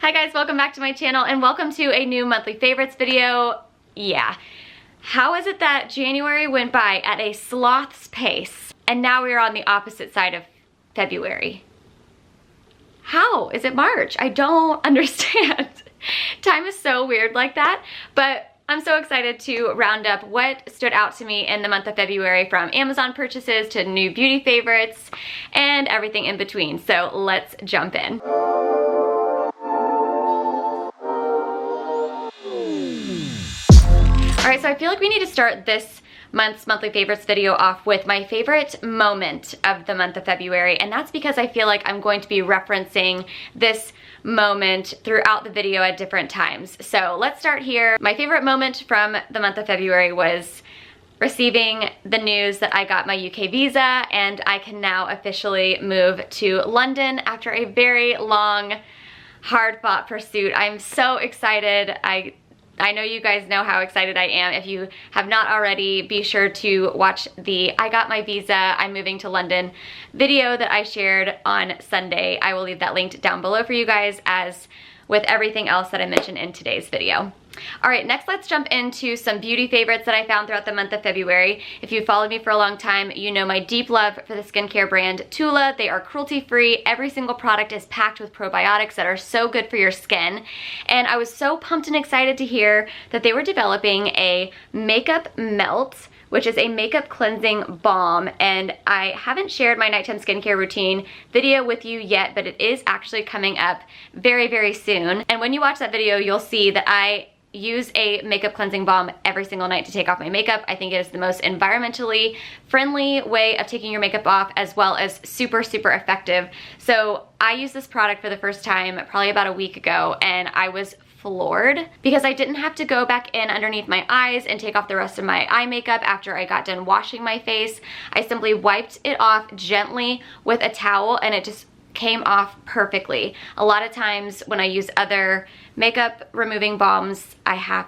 Hi guys, welcome back to my channel and welcome to a new monthly favorites video. Yeah, how is it that January went by at a sloth's pace and now we are on the opposite side of February? How is it March? I don't understand. Time is so weird like that, but I'm so excited to round up what stood out to me in the month of February, from Amazon purchases to new beauty favorites and everything in between. So let's jump in. Alright, so I feel like we need to start this month's monthly favorites video off with my favorite moment of the month of February, and that's because I feel like I'm going to be referencing this moment throughout the video at different times. So let's start here. My favorite moment from the month of February was receiving the news that I got my UK visa and I can now officially move to London after a very long, hard-fought pursuit. I'm so excited. I know you guys know how excited I am. If you have not already, be sure to watch the I got my visa, I'm moving to London video that I shared on Sunday. I will leave that linked down below for you guys, as with everything else that I mentioned in today's video. Alright, next let's jump into some beauty favorites that I found throughout the month of February. If you've followed me for a long time, you know my deep love for the skincare brand Tula. They are cruelty-free. Every single product is packed with probiotics that are so good for your skin. And I was so pumped and excited to hear that they were developing a makeup melt, which is a makeup cleansing balm, and I haven't shared my nighttime skincare routine video with you yet, but it is actually coming up very, very soon. And when you watch that video, you'll see that I use a makeup cleansing balm every single night to take off my makeup. I think it is the most environmentally friendly way of taking your makeup off, as well as super, super effective. So I used this product for the first time probably about a week ago, and I was floored because I didn't have to go back in underneath my eyes and take off the rest of my eye makeup after I got done washing my face. I simply wiped it off gently with a towel and it just came off perfectly. A lot of times when I use other makeup removing balms, I have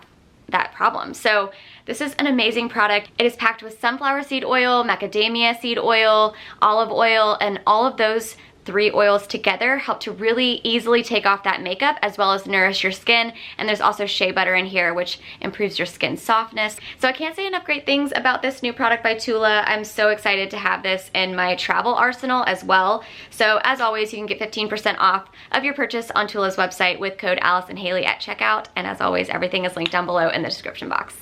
that problem. So this is an amazing product. It is packed with sunflower seed oil, macadamia seed oil, olive oil, and all of those three oils together help to really easily take off that makeup as well as nourish your skin. And there's also shea butter in here, which improves your skin softness. So I can't say enough great things about this new product by Tula. I'm so excited to have this in my travel arsenal as well. So as always, you can get 15% off of your purchase on Tula's website with code AlysonHaley at checkout. And as always, everything is linked down below in the description box.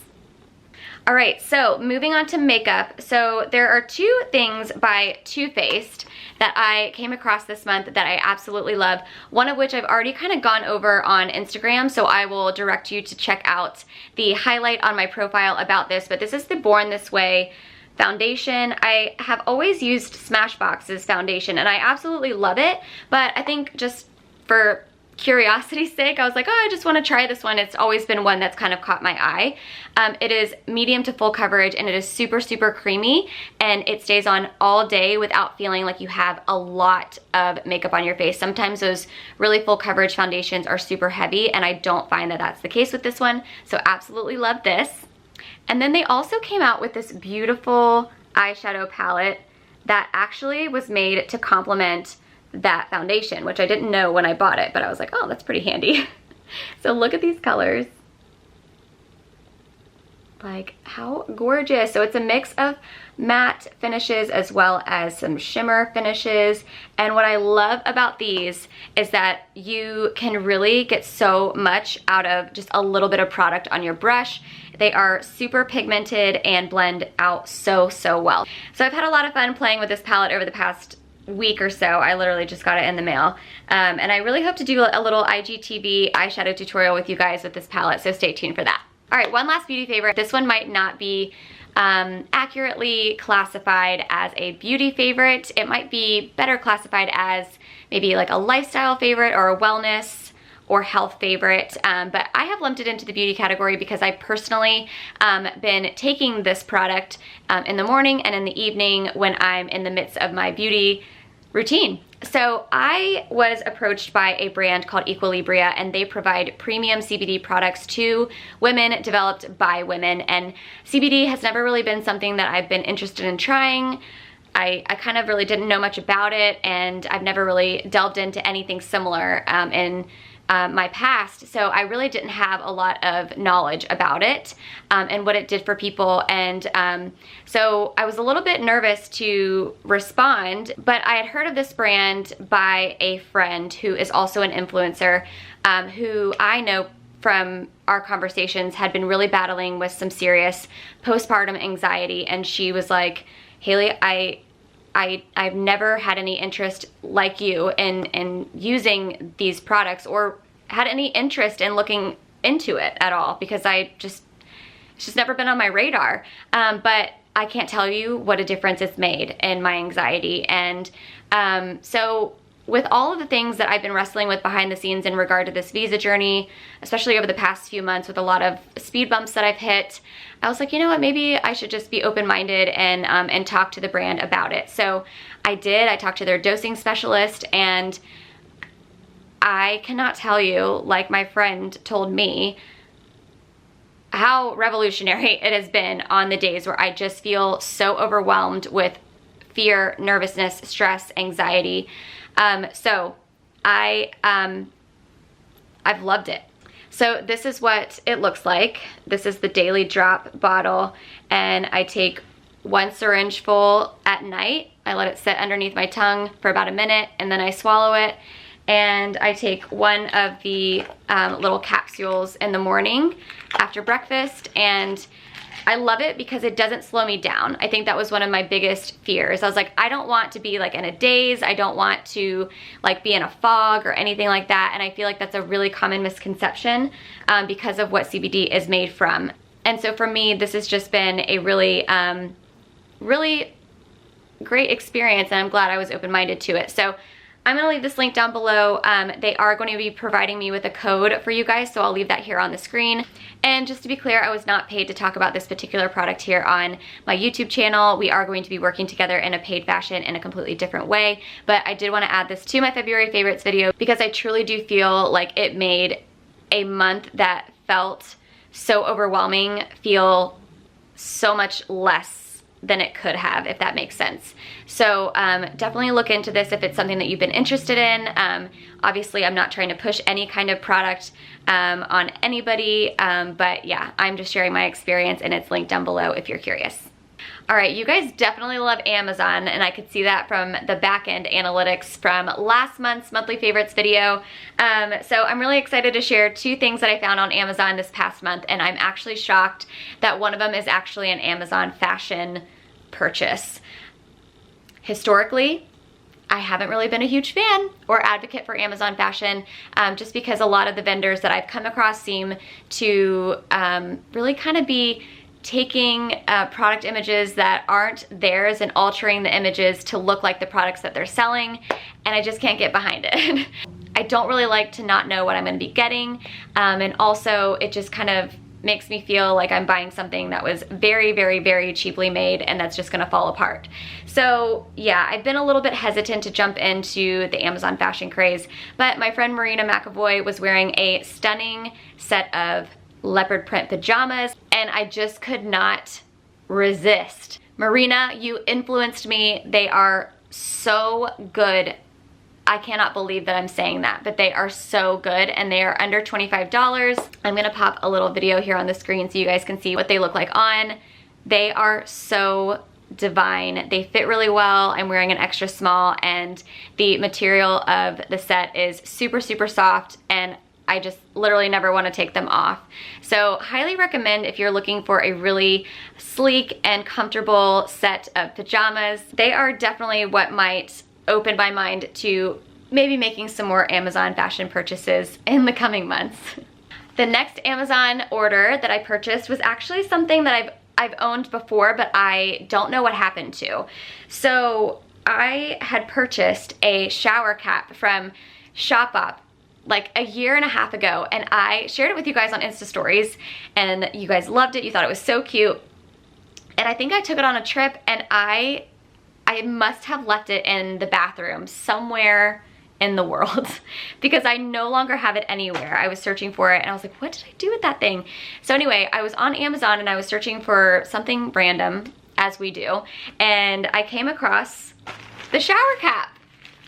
All right, so moving on to makeup. So there are two things by Too Faced that I came across this month that I absolutely love, one of which I've already kind of gone over on Instagram, so I will direct you to check out the highlight on my profile about this, but this is the Born This Way foundation. I have always used Smashbox's foundation and I absolutely love it, but I think just for curiosity's sake, I was like, oh, I just want to try this one. It's always been one that's kind of caught my eye. It is medium to full coverage and it is super, super creamy, and it stays on all day without feeling like you have a lot of makeup on your face. Sometimes those really full coverage foundations are super heavy, and I don't find that that's the case with this one. So absolutely love this. And then they also came out with this beautiful eyeshadow palette that actually was made to complement that foundation, which I didn't know when I bought it, but I was like, oh, that's pretty handy. So look at these colors. Like, how gorgeous. So it's a mix of matte finishes as well as some shimmer finishes. And what I love about these is that you can really get so much out of just a little bit of product on your brush. They are super pigmented and blend out so, so well. So I've had a lot of fun playing with this palette over the past week or so. I literally just got it in the mail. And I really hope to do a little IGTV eyeshadow tutorial with you guys with this palette, so stay tuned for that. All right, one last beauty favorite. This one might not be accurately classified as a beauty favorite. It might be better classified as maybe like a lifestyle favorite or a wellness or health favorite, but I have lumped it into the beauty category because I personally been taking this product in the morning and in the evening when I'm in the midst of my beauty routine. So I was approached by a brand called Equilibria, and they provide premium CBD products to women, developed by women, and CBD has never really been something that I've been interested in trying. I kind of really didn't know much about it, and I've never really delved into anything similar in my past, so I really didn't have a lot of knowledge about it and what it did for people. And so I was a little bit nervous to respond, but I had heard of this brand by a friend who is also an influencer, who I know from our conversations had been really battling with some serious postpartum anxiety. And she was like, Haley, I've never had any interest like you in using these products, or had any interest in looking into it at all, because it's just never been on my radar. But I can't tell you what a difference it's made in my anxiety. And so with all of the things that I've been wrestling with behind the scenes in regard to this visa journey, especially over the past few months with a lot of speed bumps that I've hit, I was like, you know what, maybe I should just be open-minded and talk to the brand about it. So I did. I talked to their dosing specialist, and I cannot tell you, like my friend told me, how revolutionary it has been on the days where I just feel so overwhelmed with fear, nervousness, stress, anxiety. So I've loved it. So this is what it looks like. This is the daily drop bottle, and I take 1 syringe full at night. I let it sit underneath my tongue for about a minute, and then I swallow it. And I take 1 of the little capsules in the morning after breakfast, and I love it because it doesn't slow me down. I think that was one of my biggest fears. I was like, I don't want to be like in a daze. I don't want to like be in a fog or anything like that. And I feel like that's a really common misconception because of what CBD is made from. And so for me, this has just been a really, really great experience, and I'm glad I was open-minded to it. So I'm gonna leave this link down below. They are going to be providing me with a code for you guys, so I'll leave that here on the screen. And just to be clear, I was not paid to talk about this particular product here on my YouTube channel. We are going to be working together in a paid fashion in a completely different way, but I did want to add this to my February favorites video because I truly do feel like it made a month that felt so overwhelming feel so much less than it could have, if that makes sense. So definitely look into this if it's something that you've been interested in. Obviously, I'm not trying to push any kind of product on anybody, but yeah, I'm just sharing my experience, and it's linked down below if you're curious. All right, you guys definitely love Amazon, and I could see that from the back-end analytics from last month's monthly favorites video. So I'm really excited to share 2 things that I found on Amazon this past month, and I'm actually shocked that one of them is actually an Amazon fashion purchase. Historically, I haven't really been a huge fan or advocate for Amazon fashion, just because a lot of the vendors that I've come across seem to really kind of be taking product images that aren't theirs and altering the images to look like the products that they're selling, and I just can't get behind it. I don't really like to not know what I'm going to be getting, and also it just kind of makes me feel like I'm buying something that was very, very, very cheaply made and that's just gonna fall apart. So yeah, I've been a little bit hesitant to jump into the Amazon fashion craze, but my friend Marina McAvoy was wearing a stunning set of leopard print pajamas, and I just could not resist. Marina, you influenced me. They are so good. I cannot believe that I'm saying that, but they are so good, and they are under $25. I'm gonna pop a little video here on the screen so you guys can see what they look like on. They are so divine. They fit really well. I'm wearing an extra small, and the material of the set is super, super soft, and I just literally never want to take them off. So highly recommend if you're looking for a really sleek and comfortable set of pajamas. They are definitely what might open my mind to maybe making some more Amazon fashion purchases in the coming months. The next Amazon order that I purchased was actually something that I've owned before, but I don't know what happened to. So I had purchased a shower cap from Shop like a year and a half ago, and I shared it with you guys on Insta stories, and you guys loved it. You thought it was so cute, and I think I took it on a trip, and I must have left it in the bathroom somewhere in the world because I no longer have it anywhere. I was searching for it, and I was like, what did I do with that thing? So anyway, I was on Amazon, and I was searching for something random, as we do, and I came across the shower cap.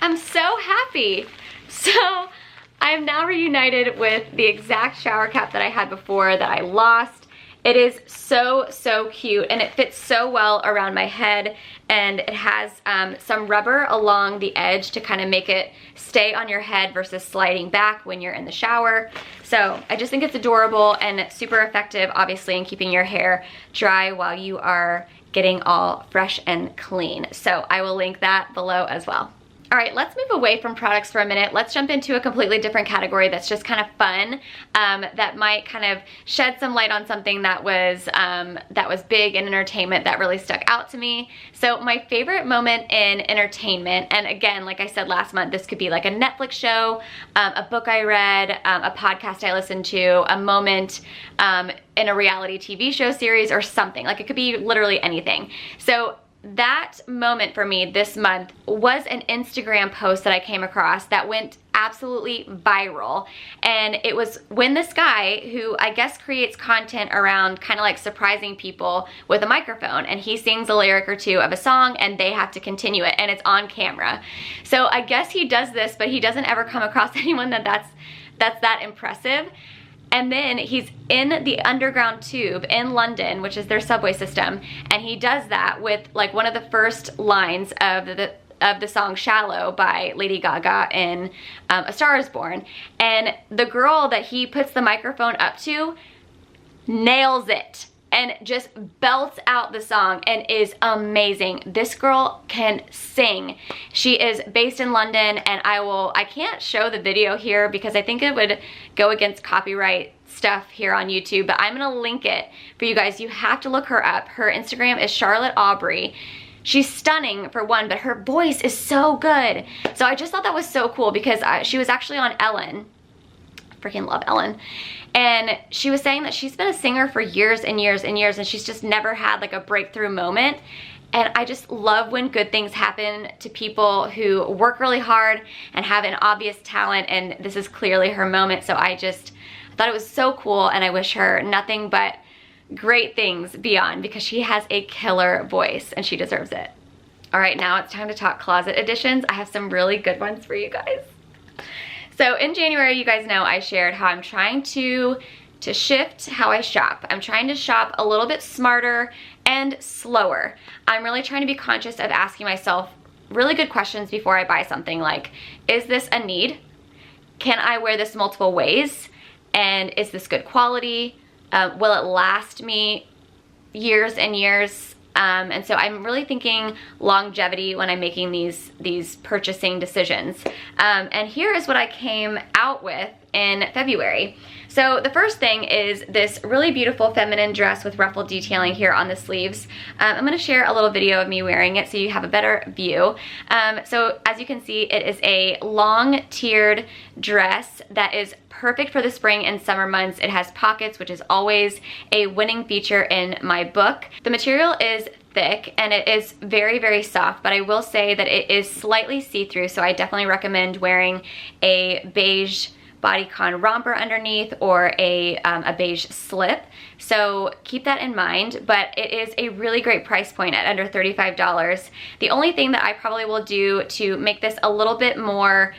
I'm so happy. So I am now reunited with the exact shower cap that I had before that I lost. It is so, so cute, and it fits so well around my head, and it has some rubber along the edge to kind of make it stay on your head versus sliding back when you're in the shower. So I just think it's adorable and super effective, obviously, in keeping your hair dry while you are getting all fresh and clean. So I will link that below as well. All right, let's move away from products for a minute. Let's jump into a completely different category that's just kind of fun, that might kind of shed some light on something that was big in entertainment that really stuck out to me. So my favorite moment in entertainment, and again, like I said last month, this could be like a Netflix show, a book I read, a podcast I listened to, a moment in a reality TV show series or something. Like it could be literally anything. So that moment for me this month was an Instagram post that I came across that went absolutely viral, and it was when this guy, who I guess creates content around kind of like surprising people with a microphone, and he sings a lyric or two of a song and they have to continue it, and it's on camera. So I guess he does this, but he doesn't ever come across anyone that's that impressive. And then he's in the underground tube in London, which is their subway system, and he does that with like one of the first lines of the song Shallow by Lady Gaga in A Star Is Born. And the girl that he puts the microphone up to nails it and just belts out the song and is amazing. This girl can sing. She is based in London, and I can't show the video here because I think it would go against copyright stuff here on YouTube, but I'm gonna link it for you guys. You have to look her up. Her Instagram is Charlotte Aubrey. She's stunning for one, but her voice is so good. So I just thought that was so cool because she was actually on Ellen. Freaking love Ellen. And she was saying that she's been a singer for years and years and years, and she's just never had like a breakthrough moment. And I just love when good things happen to people who work really hard and have an obvious talent, and this is clearly her moment. So I thought it was so cool, and I wish her nothing but great things beyond, because she has a killer voice and she deserves it. All right, now it's time to talk closet additions. I have some really good ones for you guys. So in January, you guys know I shared how I'm trying to shift how I shop. I'm trying to shop a little bit smarter and slower. I'm really trying to be conscious of asking myself really good questions before I buy something, like, is this a need? Can I wear this multiple ways? And is this good quality? Will it last me years and years? And so I'm really thinking longevity when I'm making these purchasing decisions. And here is what I came out with in February. So the first thing is this really beautiful feminine dress with ruffled detailing here on the sleeves. I'm gonna share a little video of me wearing it so you have a better view. So as you can see, it is a long tiered dress that is perfect for the spring and summer months. It has pockets, which is always a winning feature in my book. The material is thick and it is very, very soft, but I will say that it is slightly see-through, so I definitely recommend wearing a beige bodycon romper underneath or a beige slip. So keep that in mind, but it is a really great price point at under $35. The only thing that I probably will do to make this a little bit more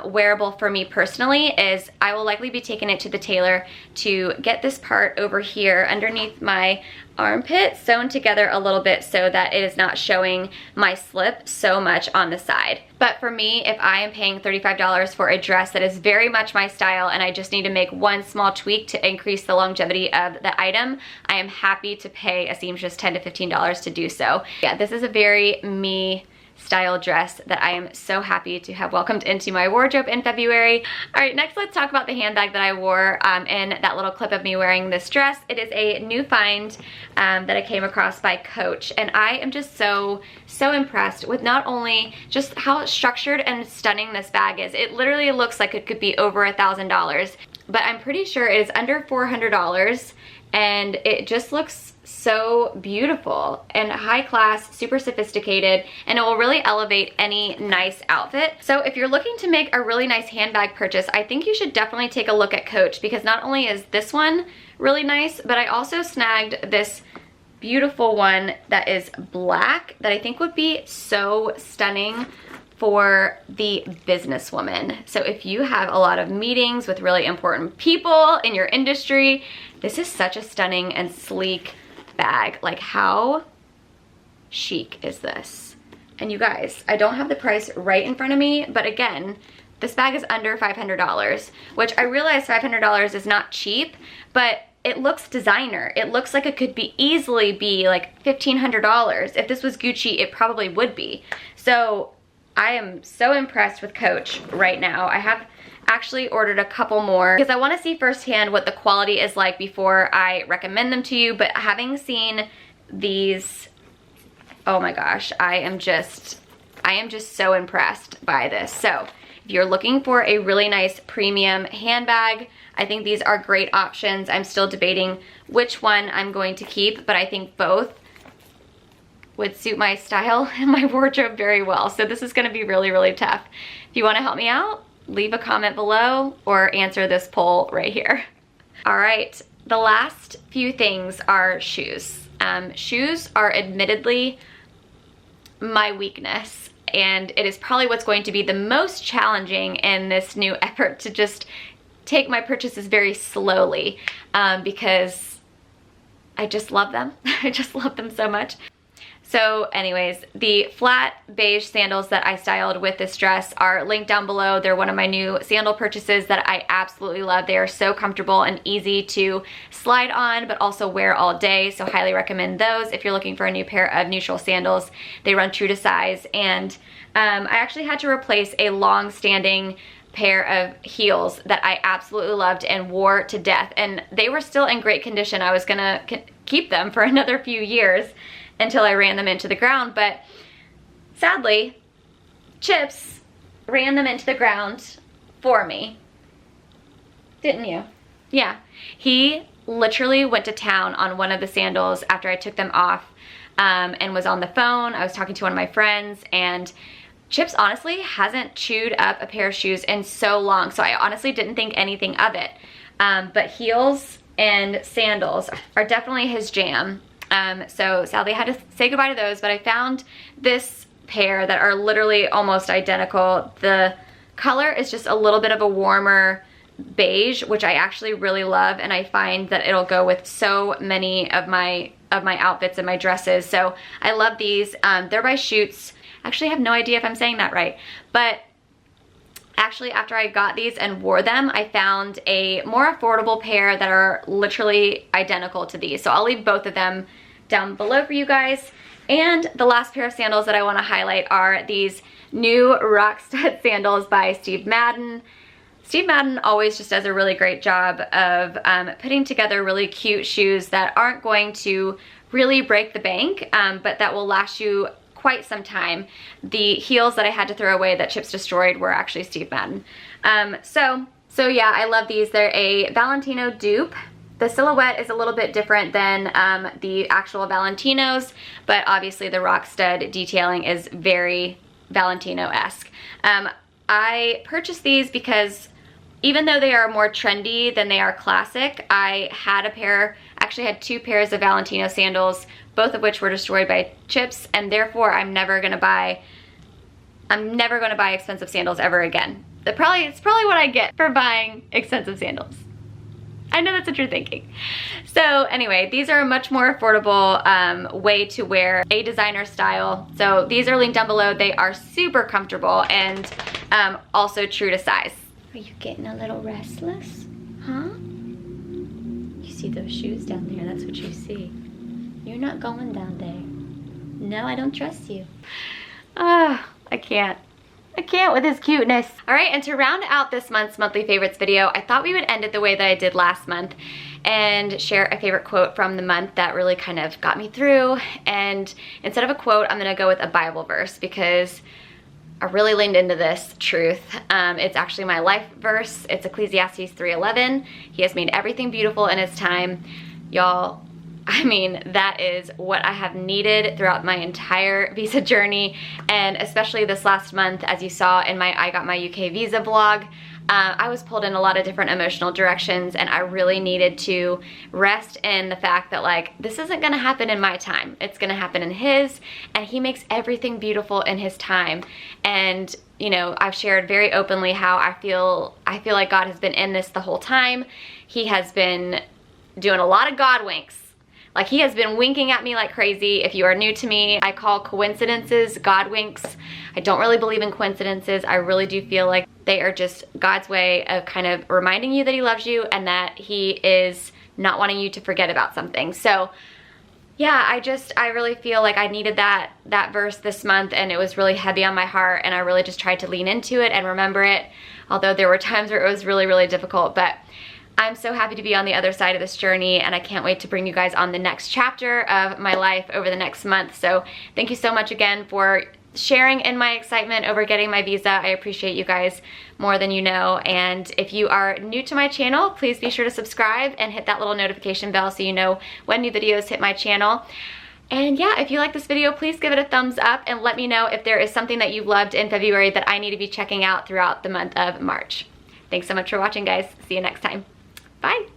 wearable for me personally is I will likely be taking it to the tailor to get this part over here underneath my armpit sewn together a little bit so that it is not showing my slip so much on the side. But for me, if I am paying $35 for a dress that is very much my style and I just need to make one small tweak to increase the longevity of the item, I am happy to pay a seamstress $10 to $15 to do so. Yeah, this is a very me style dress that I am so happy to have welcomed into my wardrobe in February. All right, next let's talk about the handbag that I wore in that little clip of me wearing this dress. It is a new find that I came across by Coach, and I am just so impressed with not only just how structured and stunning this bag is. It literally looks like it could be over $1,000, but I'm pretty sure it is under $400, and it just looks so beautiful and high class, super sophisticated, and it will really elevate any nice outfit. So if you're looking to make a really nice handbag purchase, I think you should definitely take a look at Coach, because not only is this one really nice, but I also snagged this beautiful one that is black that I think would be so stunning for the businesswoman. So if you have a lot of meetings with really important people in your industry, this is such a stunning and sleek bag. Like, how chic is this? And you guys, I don't have the price right in front of me, but again, this bag is under $500, which I realize $500 is not cheap, but it looks designer. It looks like it could easily be like $1,500. If this was Gucci, it probably would be. So I am so impressed with Coach right now. I have actually ordered a couple more because I want to see firsthand what the quality is like before I recommend them to you. But having seen these, oh my gosh, I am just so impressed by this. So if you're looking for a really nice premium handbag, I think these are great options. I'm still debating which one I'm going to keep, but I think both would suit my style and my wardrobe very well. So this is gonna be really, really tough. If you wanna help me out, leave a comment below or answer this poll right here. All right, the last few things are shoes. Shoes are admittedly my weakness, and it is probably what's going to be the most challenging in this new effort to just take my purchases very slowly because I just love them. I just love them so much. So anyways, the flat beige sandals that I styled with this dress are linked down below. They're one of my new sandal purchases that I absolutely love. They are so comfortable and easy to slide on, but also wear all day. So highly recommend those if you're looking for a new pair of neutral sandals. They run true to size. And I actually had to replace a long-standing pair of heels that I absolutely loved and wore to death. And they were still in great condition. I was gonna keep them for another few years until I ran them into the ground, but sadly, Chips ran them into the ground for me. Didn't you? Yeah. He literally went to town on one of the sandals after I took them off and was on the phone. I was talking to one of my friends, and Chips honestly hasn't chewed up a pair of shoes in so long, so I honestly didn't think anything of it. But heels and sandals are definitely his jam. So sadly I had to say goodbye to those, but I found this pair that are literally almost identical. The color is just a little bit of a warmer beige, which I actually really love, and I find that it'll go with so many of my outfits and my dresses. So I love these. They're by Schutz. Actually, I have no idea if I'm saying that right, but actually after I got these and wore them, I found a more affordable pair that are literally identical to these. So I'll leave both of them down below for you guys. And the last pair of sandals that I want to highlight are these new Rockstud sandals by Steve Madden. Steve Madden always just does a really great job of putting together really cute shoes that aren't going to really break the bank, but that will last you quite some time. The heels that I had to throw away that Chips destroyed were actually Steve Madden. So yeah, I love these. They're a Valentino dupe. The silhouette is a little bit different than the actual Valentinos, but obviously the Rockstud detailing is very Valentino-esque. I purchased these because even though they are more trendy than they are classic, I had actually had two pairs of Valentino sandals, both of which were destroyed by Chips, and therefore I'm never gonna buy expensive sandals ever again. It's probably what I get for buying expensive sandals. I know that's what you're thinking. So anyway, these are a much more affordable way to wear a designer style. So these are linked down below. They are super comfortable and also true to size. Are you getting a little restless? Huh? You see those shoes down there? That's what you see. You're not going down there. No, I don't trust you. I can't with his cuteness. All right, and to round out this month's monthly favorites video, I thought we would end it the way that I did last month and share a favorite quote from the month that really kind of got me through. And instead of a quote, I'm gonna go with a Bible verse because I really leaned into this truth. It's actually my life verse. It's Ecclesiastes 3:11. He has made everything beautiful in his time. Y'all, I mean, that is what I have needed throughout my entire visa journey, and especially this last month, as you saw in my I Got My UK Visa vlog. I was pulled in a lot of different emotional directions, and I really needed to rest in the fact that like, this isn't gonna happen in my time. It's gonna happen in his, and he makes everything beautiful in his time. And you know, I've shared very openly how I feel like God has been in this the whole time. He has been doing a lot of God winks. Like, he has been winking at me like crazy. If you are new to me, I call coincidences God winks. I don't really believe in coincidences. I really do feel like they are just God's way of kind of reminding you that he loves you and that he is not wanting you to forget about something. So yeah, I really feel like I needed that verse this month, and it was really heavy on my heart, and I really just tried to lean into it and remember it, although there were times where it was really, really difficult. But I'm so happy to be on the other side of this journey, and I can't wait to bring you guys on the next chapter of my life over the next month. So thank you so much again for sharing in my excitement over getting my visa. I appreciate you guys more than you know. And if you are new to my channel, please be sure to subscribe and hit that little notification bell so you know when new videos hit my channel. And yeah, if you like this video, please give it a thumbs up and let me know if there is something that you loved in February that I need to be checking out throughout the month of March. Thanks so much for watching, guys. See you next time. Bye.